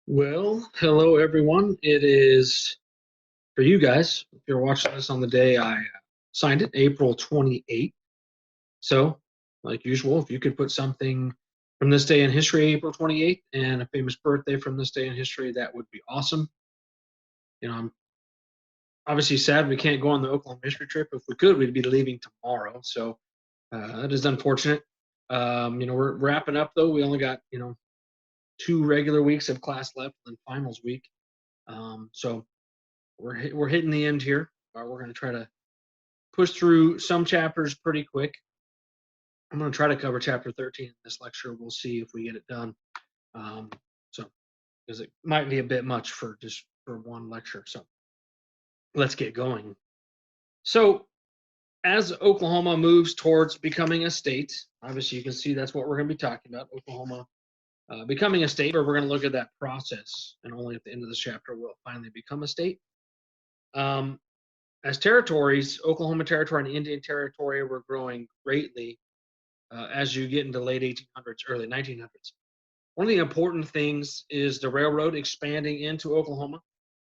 Well, hello everyone. It is for you guys. If you're watching this on the day I signed it, April 28th. So, like usual, if you could put something from this day in history, April 28th, and a famous birthday from this day in history, that would be awesome. I'm obviously sad we can't go on the Oklahoma history trip. If we could, we'd be leaving tomorrow. So that is unfortunate. We're wrapping up though. We only got 2 regular weeks of class left, and finals week. So we're hitting the end here. We're going to try to push through some chapters pretty quick. I'm going to try to cover chapter 13 in this lecture. We'll see if we get it done. Um, so, because it might be a bit much for just for one lecture. So, let's get going. So, as Oklahoma moves towards becoming a state, obviously you can see that's what we're going to be talking about. Oklahoma becoming a state, or we're going to look at that process, and only at the end of this chapter will it finally become a state. As territories, Oklahoma Territory and Indian Territory were growing greatly as you get into late 1800s, early 1900s. One of the important things is the railroad expanding into Oklahoma.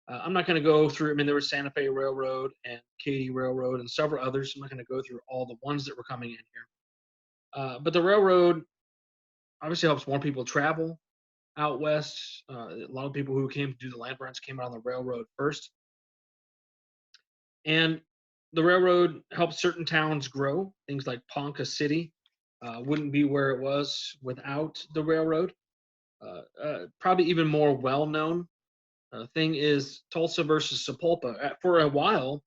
I'm not going to go through, there was Santa Fe Railroad and Katy Railroad and several others. I'm not going to go through all the ones that were coming in here. But the railroad obviously helps more people travel out west. A lot of people who came to do the land runs came out on the railroad first. And the railroad helped certain towns grow. Things like Ponca City wouldn't be where it was without the railroad. Probably even more well-known thing is Tulsa versus Sapulpa. For a while,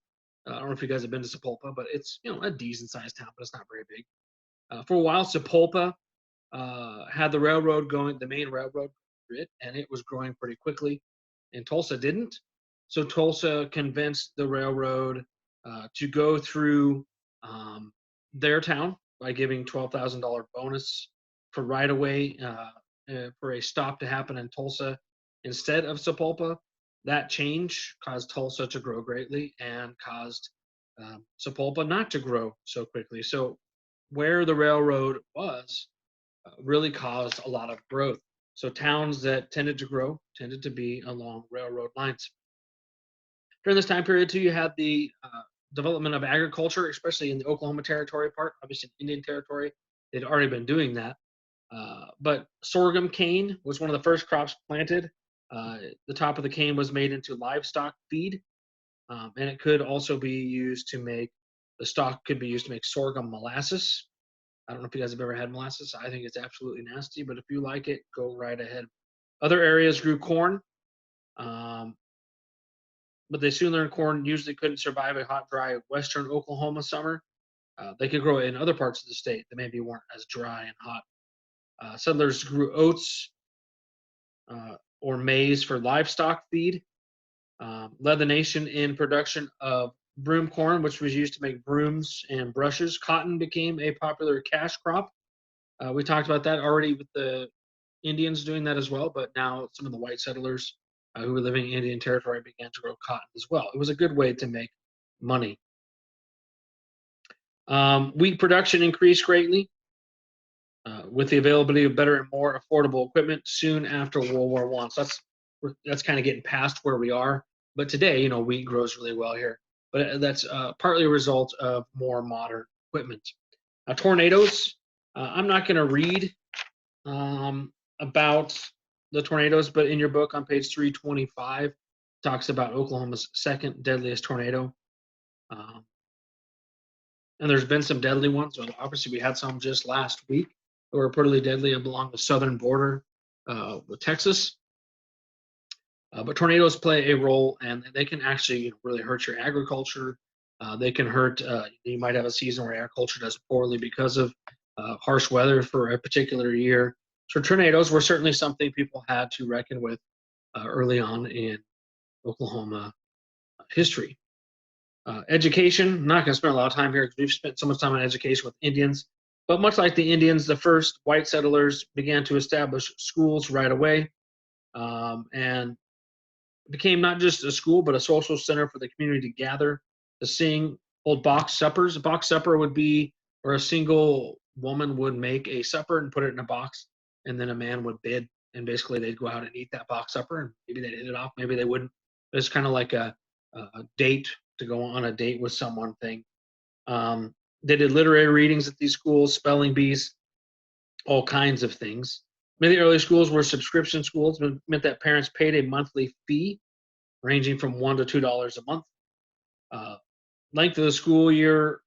I don't know if you guys have been to Sapulpa, but it's a decent-sized town, but it's not very big. For a while, Sapulpa had the railroad going, the main railroad, and it was growing pretty quickly, and Tulsa didn't. So Tulsa convinced the railroad to go through their town by giving $12,000 bonus for right away for a stop to happen in Tulsa instead of Sapulpa. That change caused Tulsa to grow greatly and caused Sapulpa not to grow so quickly. So where the railroad was really caused a lot of growth. So towns that tended to grow tended to be along railroad lines. During this time period, too, you had the development of agriculture, especially in the Oklahoma Territory part. Obviously, Indian Territory, they'd already been doing that. But sorghum cane was one of the first crops planted. The top of the cane was made into livestock feed, and it could also be used to make the stalk could be used to make sorghum molasses. I don't know if you guys have ever had molasses. I think it's absolutely nasty, but if you like it, go right ahead. Other areas grew corn, um, but they soon learned corn usually couldn't survive a hot, dry western Oklahoma summer. They could grow it in other parts of the state that maybe weren't as dry and hot. Settlers grew oats or maize for livestock feed, led the nation in production of broom corn, which was used to make brooms and brushes. Cotton became a popular cash crop. We talked about that already with the Indians doing that as well, but now some of the white settlers who were living in Indian Territory began to grow cotton as well. It was a good way to make money. Wheat production increased greatly with the availability of better and more affordable equipment soon after World War I. So that's kind of getting past where we are. But today, wheat grows really well here. But that's partly a result of more modern equipment. Tornadoes. I'm not going to read about the tornadoes, but in your book on page 325 talks about Oklahoma's second deadliest tornado. And there's been some deadly ones. Obviously, we had some just last week that were pretty deadly along the southern border with Texas. But tornadoes play a role, and they can actually really hurt your agriculture. They can hurt. You might have a season where agriculture does poorly because of harsh weather for a particular year. So tornadoes were certainly something people had to reckon with early on in Oklahoma history. Education, I'm not going to spend a lot of time here because we've spent so much time on education with Indians. But much like the Indians, the first white settlers began to establish schools right away and became not just a school, but a social center for the community to gather, to sing, hold box suppers. A box supper would be where a single woman would make a supper and put it in a box, and then a man would bid and basically they'd go out and eat that box supper, and maybe they'd hit it off, maybe they wouldn't. It's kind of like a date, to go on a date with someone thing. Um, they did literary readings at these schools, spelling bees, all kinds of things. Many early schools were subscription schools, meant that parents paid a monthly fee ranging from $1 to $2 a month. Uh, Length of the school year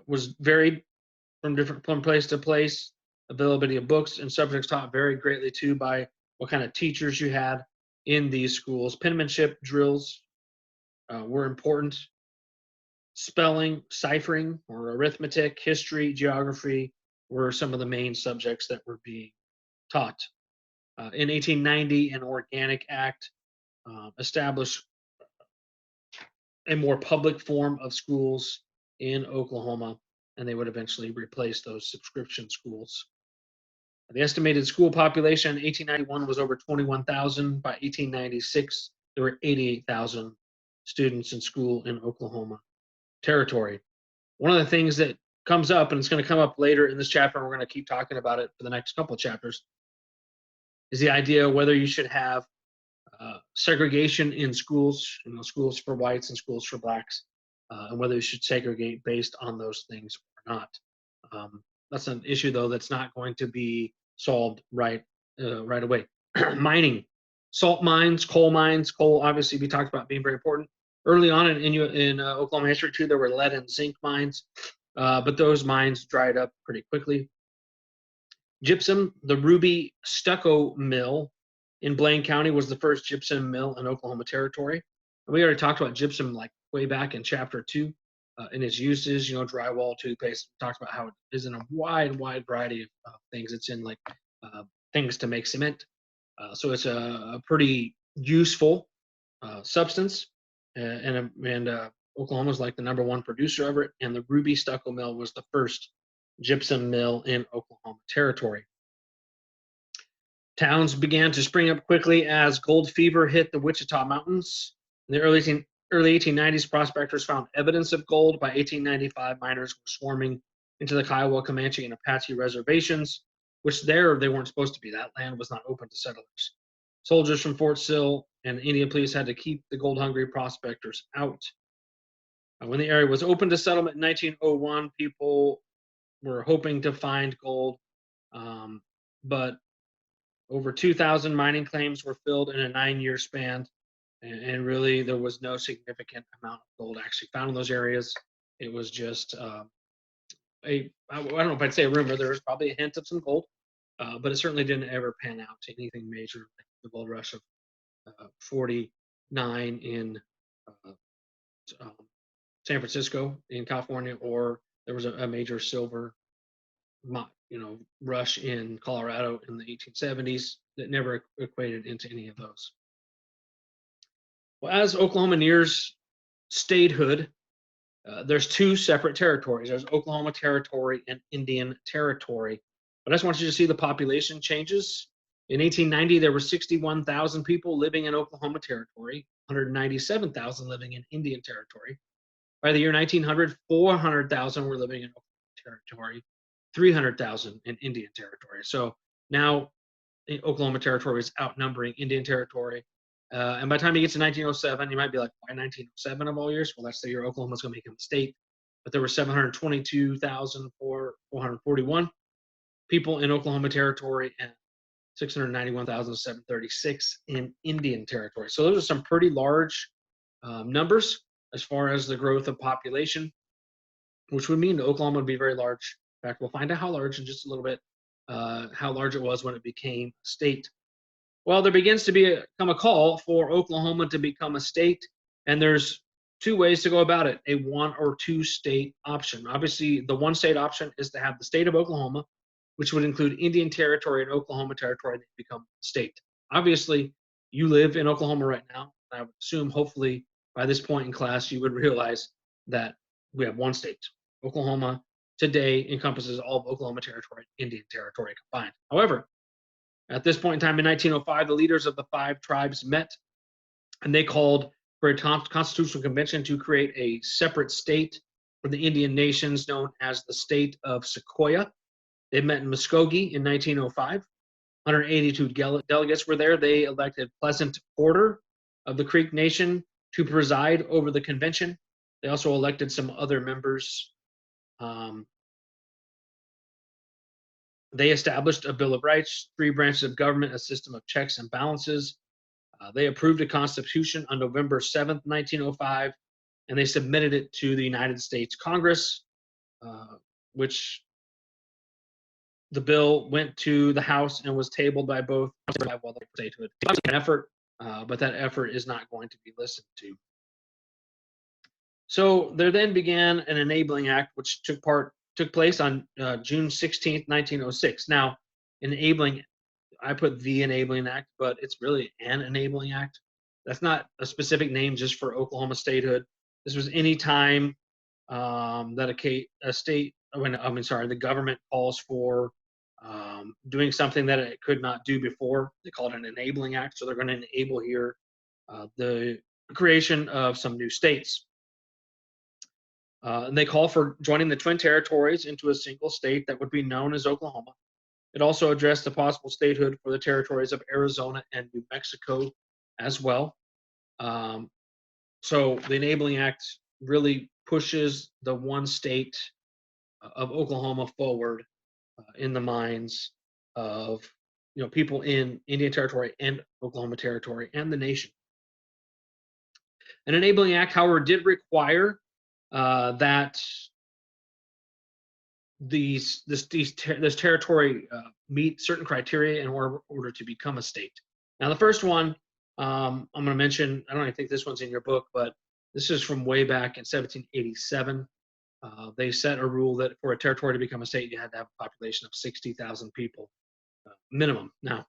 was varied from place to place. Availability of books and subjects taught varied greatly too by what kind of teachers you had in these schools. Penmanship drills were important. Spelling, ciphering, or arithmetic, history, geography were some of the main subjects that were being taught. In 1890, an Organic Act established a more public form of schools in Oklahoma, and they would eventually replace those subscription schools. The estimated school population in 1891 was over 21,000. By 1896, there were 88,000 students in school in Oklahoma Territory. One of the things that comes up, and it's going to come up later in this chapter, and we're going to keep talking about it for the next couple of chapters, is the idea of whether you should have segregation in schools, schools for whites and schools for blacks, and whether you should segregate based on those things or not. That's an issue, though, that's not going to be solved right away. Mining, salt mines, coal mines. Coal, obviously, we talked about being very important. Early on in Oklahoma history, too, there were lead and zinc mines, but those mines dried up pretty quickly. Gypsum, the Ruby Stucco Mill in Blaine County was the first gypsum mill in Oklahoma Territory. And we already talked about gypsum like way back in chapter 2 in its uses, drywall, toothpaste. We talked about how it is in a wide variety of things. It's in like things to make cement. So it's a pretty useful substance. And Oklahoma was like the #1 producer of it. And the Ruby Stucco Mill was the first gypsum mill in Oklahoma Territory. Towns began to spring up quickly as gold fever hit the Wichita Mountains. In the early 1890s, prospectors found evidence of gold. By 1895, miners were swarming into the Kiowa, Comanche, and Apache reservations, which they weren't supposed to be. That land was not open to settlers. Soldiers from Fort Sill and Indian police had to keep the gold-hungry prospectors out. When the area was open to settlement in 1901, people were hoping to find gold, but over 2,000 mining claims were filled in a 9-year span, and really there was no significant amount of gold actually found in those areas. It was just I don't know if I'd say a rumor. There was probably a hint of some gold, but it certainly didn't ever pan out to anything major like the gold rush of 49 in San Francisco in California, or there was a major silver rush in Colorado in the 1870s that never equated into any of those. Well, as Oklahoma nears statehood, there's 2 separate territories. There's Oklahoma Territory and Indian Territory. But I just want you to see the population changes. In 1890, there were 61,000 people living in Oklahoma Territory, 197,000 living in Indian Territory. By the year 1900, 400,000 were living in Oklahoma Territory, 300,000 in Indian Territory. So now Oklahoma Territory is outnumbering Indian Territory. And by the time you get to 1907, you might be like, why 1907 of all years? Well, that's the year Oklahoma's going to become a state. But there were 722,441 people in Oklahoma Territory and 691,736 in Indian Territory. So those are some pretty large numbers as far as the growth of population, which would mean that Oklahoma would be very large. In fact, we'll find out how large in just a little bit, how large it was when it became a state. Well, there begins to become a call for Oklahoma to become a state, and there's 2 ways to go about it, a 1 or 2 state option. Obviously, the 1 state option is to have the state of Oklahoma, which would include Indian Territory and Oklahoma Territory, to become a state. Obviously, you live in Oklahoma right now. I would assume, hopefully, by this point in class, you would realize that we have 1 state. Oklahoma today encompasses all of Oklahoma Territory and Indian Territory combined. However, at this point in time in 1905, the leaders of the 5 tribes met, and they called for a constitutional convention to create a separate state for the Indian nations known as the state of Sequoia. They met in Muskogee in 1905. 182 delegates were there. They elected Pleasant Porter of the Creek Nation to preside over the convention. They also elected some other members. They established a Bill of Rights, 3 branches of government, a system of checks and balances. They approved a constitution on November 7th, 1905, and they submitted it to the United States Congress, which the bill went to the House and was tabled by both statehood. An effort, but that effort is not going to be listened to. So there then began an Enabling Act, which took place on June 16th, 1906. Now, enabling, I put the Enabling Act, but it's really an Enabling Act. That's not a specific name just for Oklahoma statehood. This was any time that the government calls for doing something that it could not do before. They call it an Enabling Act. So they're going to enable here the creation of some new states. And they call for joining the Twin Territories into a single state that would be known as Oklahoma. It also addressed the possible statehood for the territories of Arizona and New Mexico as well. So the Enabling Act really pushes the one state of Oklahoma forward in the minds of people in Indian Territory and Oklahoma Territory and the nation. An Enabling Act, however, did require that this territory meet certain criteria in order to become a state. Now, the first one I'm going to mention, I don't even think this one's in your book, but this is from way back in 1787. They set a rule that for a territory to become a state, you had to have a population of 60,000 people minimum. Now,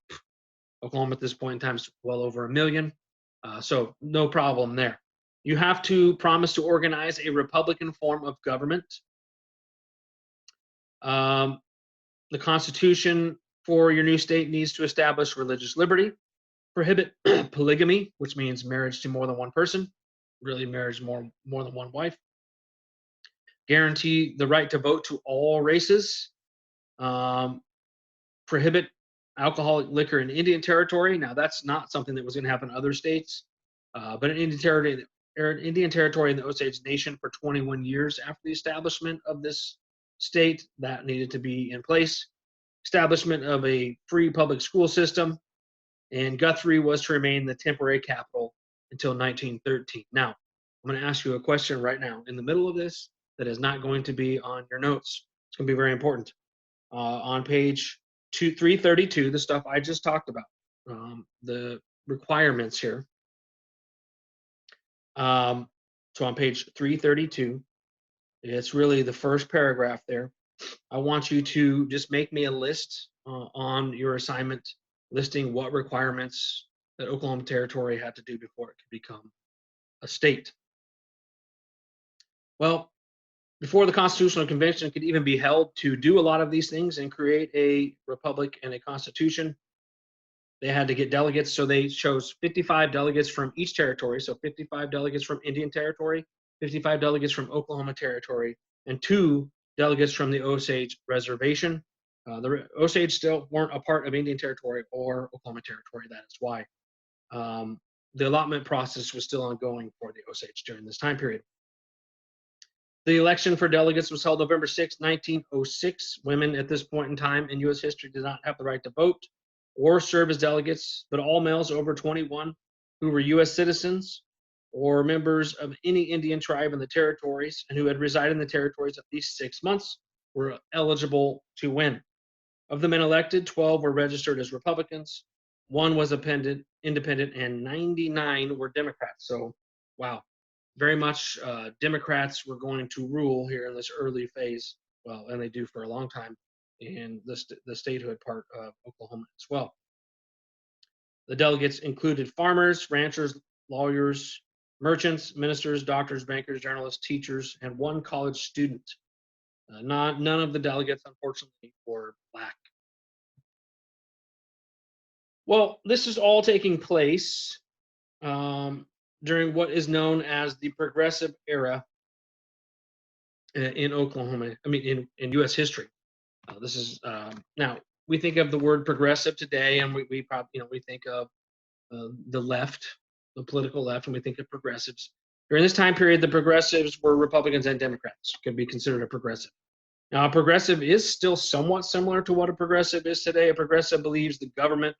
Oklahoma at this point in time is well over 1 million, so no problem there. You have to promise to organize a Republican form of government. The Constitution for your new state needs to establish religious liberty, prohibit polygamy, which means marriage to more than one person, really marriage more than one wife, guarantee the right to vote to all races, prohibit alcoholic liquor in Indian Territory. Now, that's not something that was going to happen in other states, but in Indian Territory and the Osage Nation for 21 years after the establishment of this state, that needed to be in place. Establishment of a free public school system, and Guthrie was to remain the temporary capital until 1913. Now, I'm going to ask you a question right now in the middle of this that is not going to be on your notes. It's going to be very important. On page 332, the stuff I just talked about, the requirements here. So on page 332, it's really the first paragraph there. I want you to just make me a list on your assignment listing what requirements that Oklahoma Territory had to do before it could become a state. Well, before the Constitutional Convention could even be held to do a lot of these things and create a republic and a constitution, they had to get delegates. So they chose 55 delegates from each territory. So 55 delegates from Indian Territory, 55 delegates from Oklahoma Territory, and 2 delegates from the Osage Reservation. The Osage still weren't a part of Indian Territory or Oklahoma Territory. That is why the allotment process was still ongoing for the Osage during this time period. The election for delegates was held November 6, 1906. Women at this point in time in U.S. history did not have the right to vote or serve as delegates, but all males over 21 who were U.S. citizens or members of any Indian tribe in the territories and who had resided in the territories at least 6 months were eligible to win. Of the men elected, 12 were registered as Republicans, 1 was independent, and 99 were Democrats. So, wow, very much Democrats were going to rule here in this early phase. Well, and they do for a long time in the statehood part of Oklahoma as well. The delegates included farmers, ranchers, lawyers, merchants, ministers, doctors, bankers, journalists, teachers, and 1 college student. None of the delegates, unfortunately, were Black. Well, this is all taking place during what is known as the Progressive Era in Oklahoma. I mean, in U.S. history. This is now we think of the word progressive today, and we probably, we think of the left, the political left, and we think of progressives. During this time period, the progressives were Republicans and Democrats, could be considered a progressive. Now, a progressive is still somewhat similar to what a progressive is today. A progressive believes the government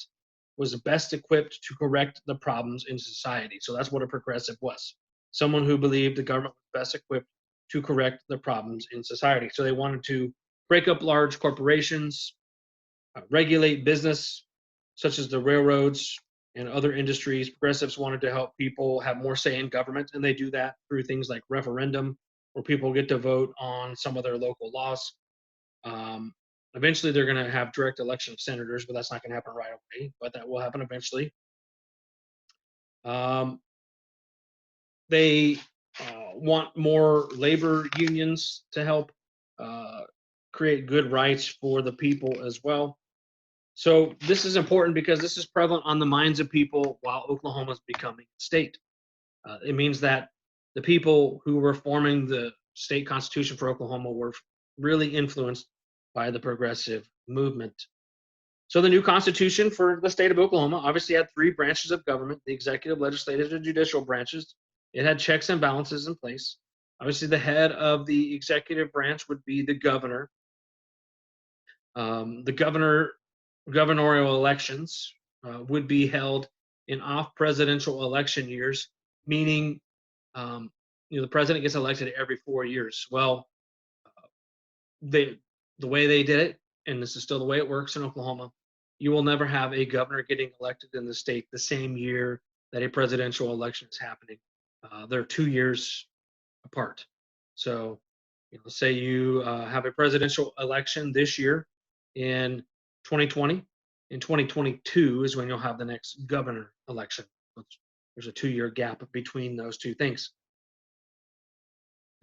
was best equipped to correct the problems in society. So that's what a progressive was. Someone who believed the government was best equipped to correct the problems in society. So they wanted to break up large corporations, regulate business, such as the railroads and other industries. Progressives wanted to help people have more say in government, and they do that through things like referendum, where people get to vote on some of their local laws. Eventually, they're going to have direct election of senators, but that's not going to happen right away, but that will happen eventually. They want more labor unions to help create good rights for the people as well. So this is important because this is prevalent on the minds of people while Oklahoma is becoming a state. It means that the people who were forming the state constitution for Oklahoma were really influenced by the progressive movement. So the new constitution for the state of Oklahoma obviously had three branches of government: the executive, legislative, and judicial branches. It had checks and balances in place. Obviously, the head of the executive branch would be the governor. The gubernatorial elections would be held in off presidential election years, meaning the president gets elected every 4 years. Well, the way they did it, and this is still the way it works in Oklahoma, you will never have a governor getting elected in the state the same year that a presidential election is happening. They're 2 years apart. So, say you have a presidential election this year in 2020. In 2022 is when you'll have the next governor election. There's a 2-year gap between those two things.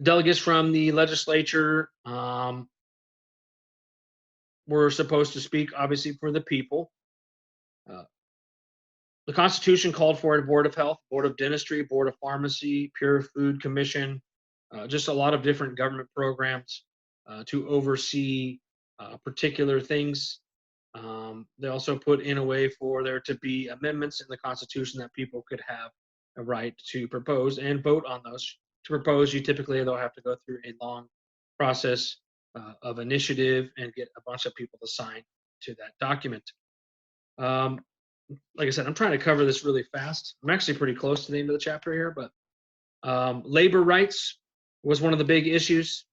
Delegates from the legislature were supposed to speak, obviously, for the people. The Constitution called for a board of health, board of dentistry, board of pharmacy, pure food commission, just a lot of different government programs to oversee particular things. They also put in a way for there to be amendments in the Constitution that people could have a right to propose and vote on those. To propose, you typically, they'll have to go through a long process of initiative and get a bunch of people to sign to that document. Like I said, I'm trying to cover this really fast. I'm actually pretty close to the end of the chapter here, but labor rights was one of the big issues.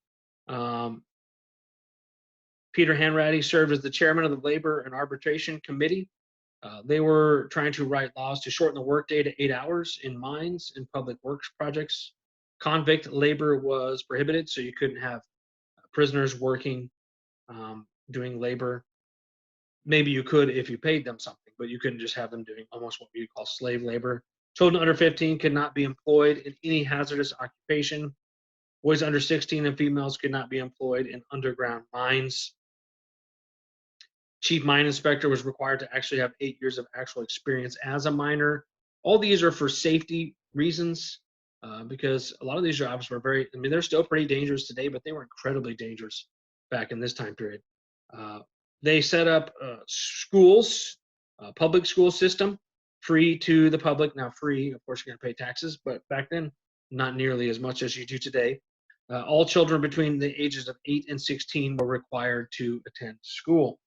Peter Hanratty served as the chairman of the Labor and Arbitration Committee. They were trying to write laws to shorten the workday to 8 hours in mines and public works projects. Convict labor was prohibited, so you couldn't have prisoners working, doing labor. Maybe you could if you paid them something, but you couldn't just have them doing almost what we call slave labor. Children under 15 could not be employed in any hazardous occupation. Boys under 16 and females could not be employed in underground mines. Chief mine inspector was required to actually have 8 years of actual experience as a miner. All these are for safety reasons, because a lot of these jobs were they're still pretty dangerous today, but they were incredibly dangerous back in this time period. They set up schools, public school system, free to the public. Now, free, of course, you're going to pay taxes, but back then, not nearly as much as you do today. All children between the ages of 8 and 16 were required to attend school.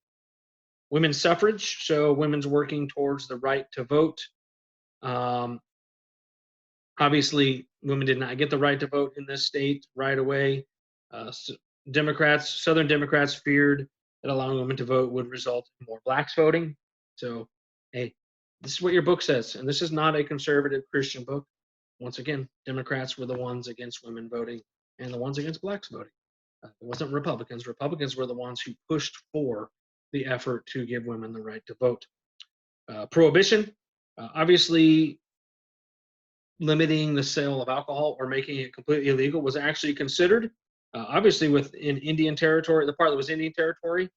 Women's suffrage, so women's working towards the right to vote. Obviously, women did not get the right to vote in this state right away. Southern Democrats feared that allowing women to vote would result in more blacks voting. So, hey, this is what your book says, and this is not a conservative Christian book. Once again, Democrats were the ones against women voting and the ones against blacks voting. It wasn't Republicans. Republicans were the ones who pushed for the effort to give women the right to vote. Prohibition, obviously limiting the sale of alcohol or making it completely illegal was actually considered. Obviously within Indian territory, the part that was Indian territory,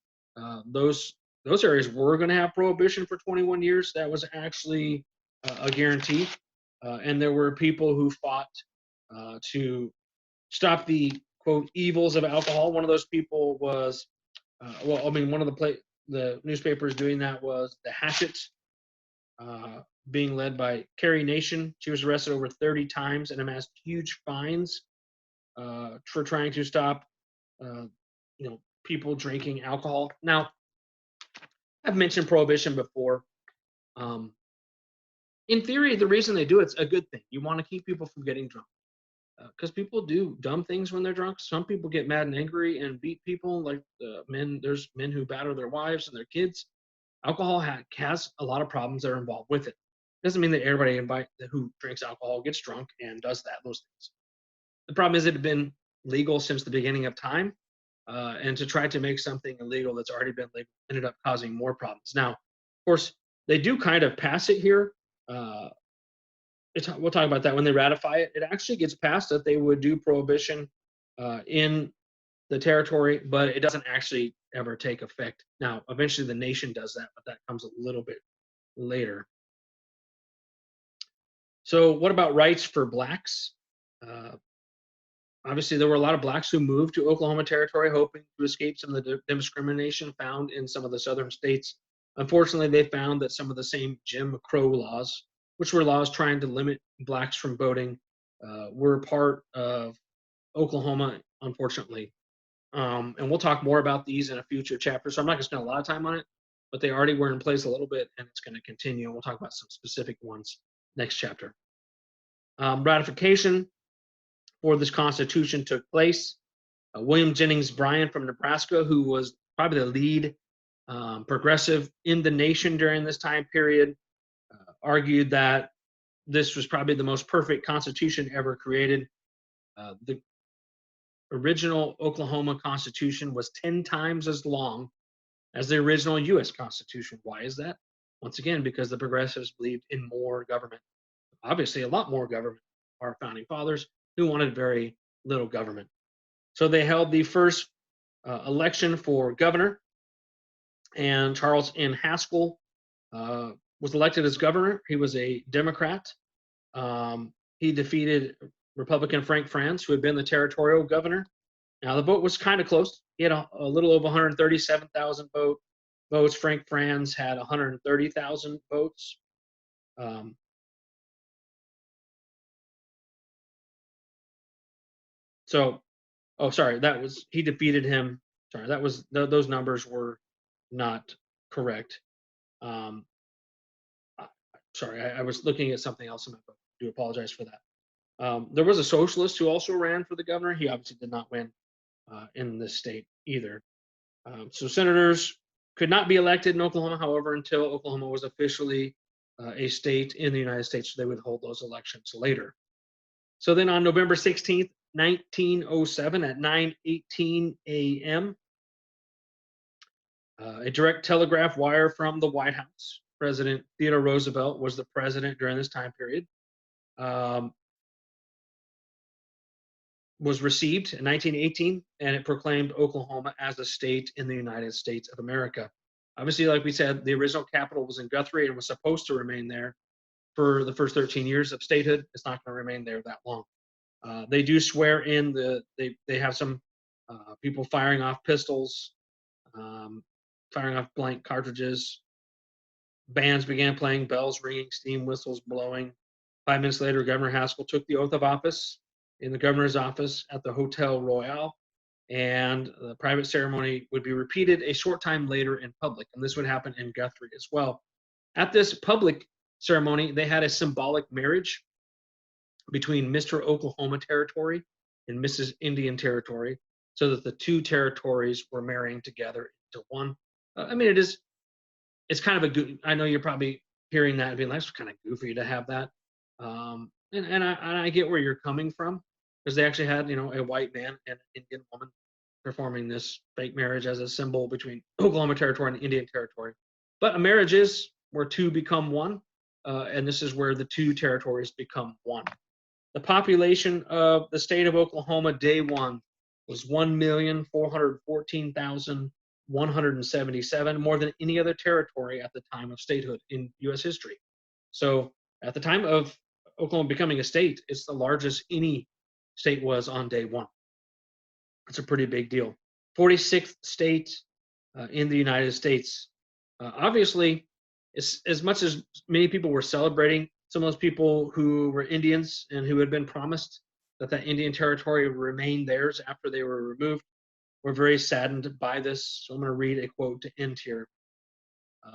those areas were going to have prohibition for 21 years. That was actually a guarantee. And there were people who fought to stop the, quote, evils of alcohol. One of those people was, one of the the newspapers doing that was the Hatchet, being led by Carrie Nation. She was arrested over 30 times and amassed huge fines for trying to stop, people drinking alcohol. Now, I've mentioned prohibition before. Um, in theory, the reason they do it's a good thing. You want to keep people from getting drunk because people do dumb things when they're drunk. Some people get mad and angry and beat people, like men. There's men who batter their wives and their kids. Alcohol has a lot of problems that are involved with it. Doesn't mean that everybody who drinks alcohol gets drunk and does those things. The problem is it had been legal since the beginning of time, and to try to make something illegal that's already been legal ended up causing more problems. Now, of course, they do kind of pass it here. Uh, we'll talk about that when they ratify it. It actually gets passed that they would do prohibition in the territory, but it doesn't actually ever take effect. Now, eventually the nation does that, but that comes a little bit later. So what about rights for blacks? Obviously, there were a lot of blacks who moved to Oklahoma Territory hoping to escape some of the discrimination found in some of the southern states. Unfortunately, they found that some of the same Jim Crow laws, which were laws trying to limit blacks from voting, were part of Oklahoma, unfortunately. And we'll talk more about these in a future chapter. So I'm not going to spend a lot of time on it, but they already were in place a little bit, and it's going to continue. And we'll talk about some specific ones next chapter. Ratification for this Constitution took place. William Jennings Bryan from Nebraska, who was probably the lead progressive in the nation during this time period, argued that this was probably the most perfect Constitution ever created. The original Oklahoma Constitution was 10 times as long as the original U.S. Constitution. Why is that? Once again, because the progressives believed in more government. Obviously, a lot more government. Our founding fathers who wanted very little government. So they held the first election for governor, and Charles N. Haskell was elected as governor. He was a Democrat. He defeated Republican Frank Franz, who had been the territorial governor. Now, the vote was kind of close. He had a little over 137,000 votes. Frank Franz had 130,000 votes. He defeated him. Sorry, those numbers were not correct. Sorry, I was looking at something else in my book. I do apologize for that. There was a socialist who also ran for the governor. He obviously did not win in this state either. So senators could not be elected in Oklahoma, however, until Oklahoma was officially a state in the United States. So they would hold those elections later. So then on November 16th, 1907 at 9:18 a.m., a direct telegraph wire from the White House. President Theodore Roosevelt was the president during this time period. Was received in 1918, and it proclaimed Oklahoma as a state in the United States of America. Obviously, like we said, the original capital was in Guthrie and was supposed to remain there for the first 13 years of statehood. It's not going to remain there that long. They do swear in they have some people firing off pistols, firing off blank cartridges. Bands began playing, bells ringing, steam whistles blowing. 5 minutes later, Governor Haskell took the oath of office in the governor's office at the Hotel Royal, and the private ceremony would be repeated a short time later in public, and this would happen in Guthrie as well. At this public ceremony, they had a symbolic marriage between Mr. Oklahoma Territory and Mrs. Indian Territory, so that the two territories were marrying together into one. It's kind of I know you're probably hearing that and being like, that's kind of goofy to have that. And I get where you're coming from, because they actually had, a white man and an Indian woman performing this fake marriage as a symbol between Oklahoma Territory and Indian Territory. But a marriage is where two become one, and this is where the two territories become one. The population of the state of Oklahoma day one was 1,414,177, more than any other territory at the time of statehood in U.S. history. So at the time of Oklahoma becoming a state, it's the largest any state was on day one. It's a pretty big deal. 46th state in the United States. Obviously, as much as many people were celebrating, some of those people who were Indians and who had been promised that Indian territory would remain theirs after they were removed were very saddened by this. So I'm going to read a quote to end here.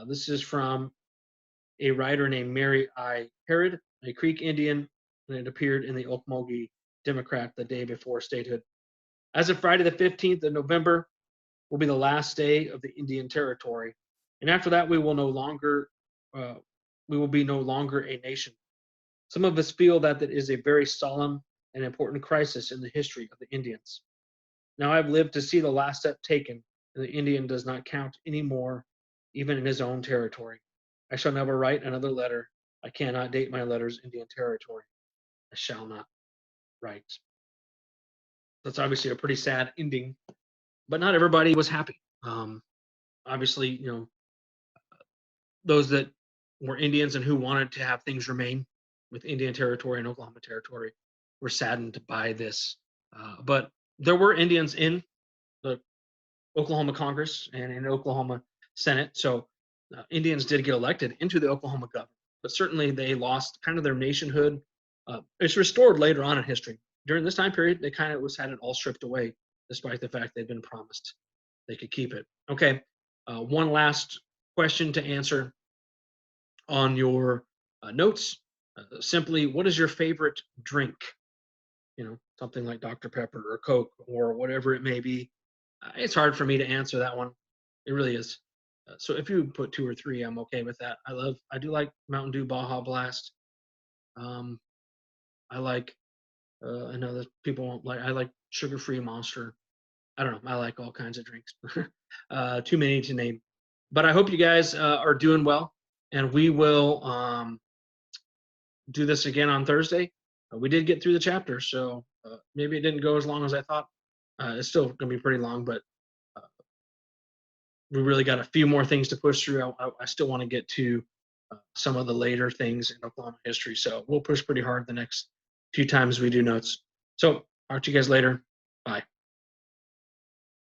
This is from a writer named Mary I. Harrod, a Creek Indian, and it appeared in the Okmulgee Democrat the day before statehood. As of Friday the 15th of November will be the last day of the Indian Territory, and after that we will be no longer a nation. Some of us feel that is a very solemn and important crisis in the history of the Indians. Now I've lived to see the last step taken, and the Indian does not count anymore, even in his own territory. I shall never write another letter. I cannot date my letters Indian Territory. I shall not write. That's obviously a pretty sad ending, but not everybody was happy. Obviously, those that were Indians and who wanted to have things remain with Indian Territory and Oklahoma Territory were saddened by this. But there were Indians in the Oklahoma Congress and in Oklahoma Senate, so Indians did get elected into the Oklahoma government, but certainly they lost kind of their nationhood. It's restored later on in history. During this time period, they kind of had it all stripped away, despite the fact they'd been promised they could keep it. Okay, one last question to answer on your notes. Simply, what is your favorite drink? Something like Dr. Pepper or Coke or whatever it may be. It's hard for me to answer that one. It really is. So if you put 2 or 3, I'm okay with that. I do like Mountain Dew Baja Blast. I like, I know that people won't like, I like sugar-free Monster. I don't know. I like all kinds of drinks. Too many to name. But I hope you guys are doing well, and we will do this again on Thursday. We did get through the chapter, so maybe it didn't go as long as I thought. It's still going to be pretty long, but we really got a few more things to push through. I still want to get to some of the later things in Oklahoma history, so we'll push pretty hard the next few times we do notes. So talk to you guys later. Bye.